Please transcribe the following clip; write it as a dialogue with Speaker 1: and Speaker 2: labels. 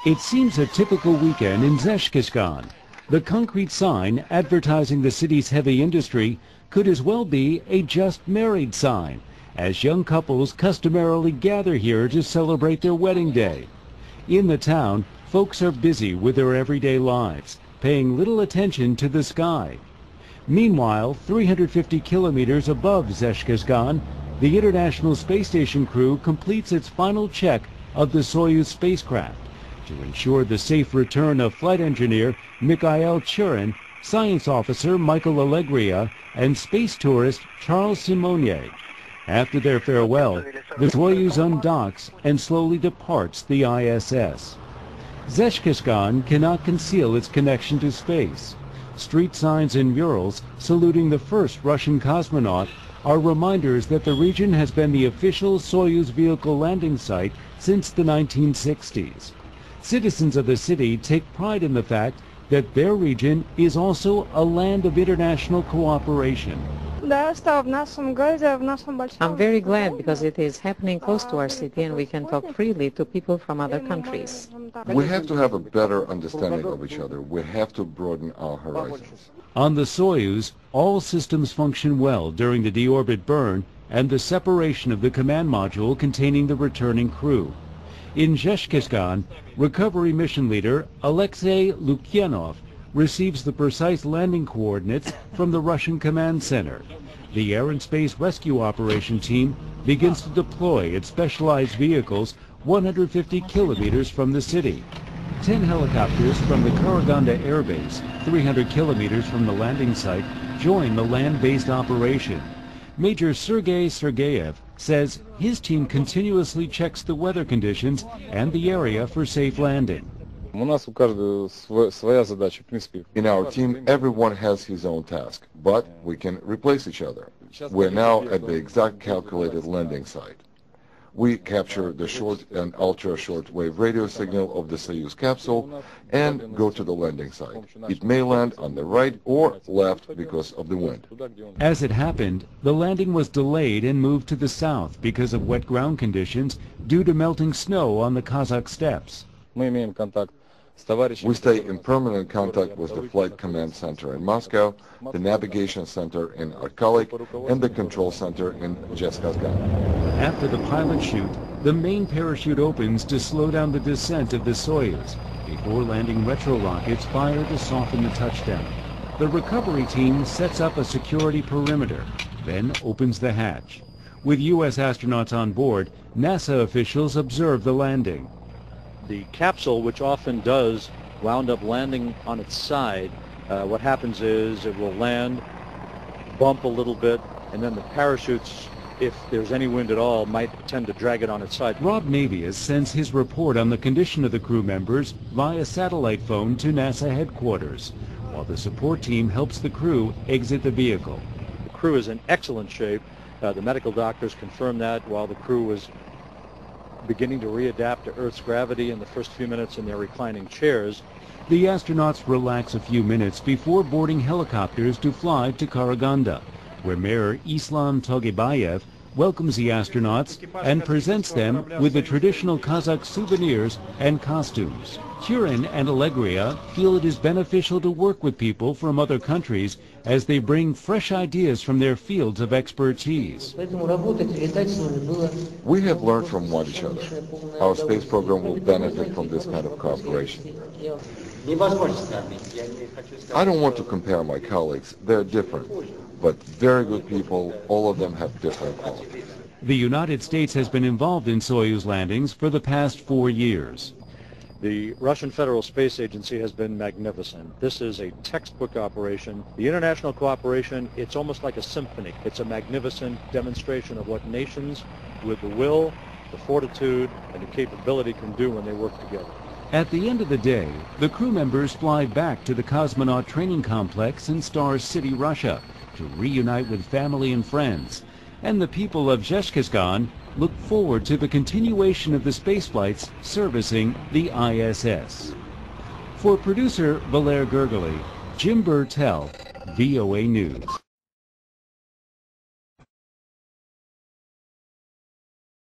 Speaker 1: It seems a typical weekend in Zhezkazgan. The concrete sign advertising the city's heavy industry could as well be a just married sign, as young couples customarily gather here to celebrate their wedding day. In the town, folks are busy with their everyday lives, paying little attention to the sky. Meanwhile, 350 kilometers above Zhezkazgan, the International Space Station crew completes its final check of the Soyuz spacecraft to ensure the safe return of flight engineer Mikhail Churin, science officer Michael Allegria, and space tourist Charles Simonier. After their farewell, the Soyuz undocks and slowly departs the ISS. Zhezkazgan cannot conceal its connection to space. Street signs and murals saluting the first Russian cosmonaut are reminders that the region has been the official Soyuz vehicle landing site since the 1960s. Citizens of the city take pride in the fact that their region is also a land of international cooperation.
Speaker 2: I'm very glad because it is happening close to our city and we can talk freely to people from other countries.
Speaker 3: We have to have a better understanding of each other. We have to broaden our horizons.
Speaker 1: On the Soyuz, all systems function well during the deorbit burn and the separation of the command module containing the returning crew. In Zhezkazgan, recovery mission leader Alexei Lukyanov receives the precise landing coordinates from the Russian command center. The Air and Space Rescue Operation Team begins to deploy its specialized vehicles 150 kilometers from the city. 10 helicopters from the Karaganda Air Base, 300 kilometers from the landing site, join the land-based operation. Major Sergei Sergeyev says his team continuously checks the weather conditions and the area for safe landing.
Speaker 3: In our team, everyone has his own task, but we can replace each other. We're now at the exact calculated landing site. We capture the short and ultra-short wave radio signal of the Soyuz capsule and go to the landing site. It may land on the right or left because of the wind.
Speaker 1: As it happened, the landing was delayed and moved to the south because of wet ground conditions due to melting snow on the Kazakh steppes.
Speaker 3: We stay in permanent contact with the Flight Command Center in Moscow, the Navigation Center in Arkalyk, and the Control Center in Zhezkazgan.
Speaker 1: After the pilot chute, the main parachute opens to slow down the descent of the Soyuz before landing retro rockets fire to soften the touchdown. The recovery team sets up a security perimeter, then opens the hatch. With U.S. astronauts on board, NASA officials observe the landing.
Speaker 4: The capsule, which often does wound up landing on its side, what happens is it will land, bump a little bit, and then the parachutes, if there's any wind at all, might tend to drag it on its side.
Speaker 1: Rob Navius sends his report on the condition of the crew members via satellite phone to NASA headquarters, while the support team helps the crew exit the vehicle.
Speaker 4: The crew is in excellent shape. The medical doctors confirmed that while the crew was beginning to readapt to Earth's gravity in the first few minutes in their reclining chairs.
Speaker 1: The astronauts relax a few minutes before boarding helicopters to fly to Karaganda, where Mayor Islam Togebayev welcomes the astronauts and presents them with the traditional Kazakh souvenirs and costumes. Churin and Allegria feel it is beneficial to work with people from other countries as they bring fresh ideas from their fields of expertise.
Speaker 3: We have learned from one another. Our space program will benefit from this kind of cooperation. I don't want to compare my colleagues. They're different, but very good people. All of them have different qualities.
Speaker 1: The United States has been involved in Soyuz landings for the past 4 years.
Speaker 4: The Russian Federal Space Agency has been magnificent. This is a textbook operation. The international cooperation, it's almost like a symphony. It's a magnificent demonstration of what nations with the will, the fortitude, and the capability can do when they work together.
Speaker 1: At the end of the day, the crew members fly back to the Cosmonaut training complex in Star City, Russia, to reunite with family and friends. And the people of Zhezkazgan look forward to the continuation of the spaceflights servicing the ISS. For producer Valer Gergely, Jim Burtell, VOA News.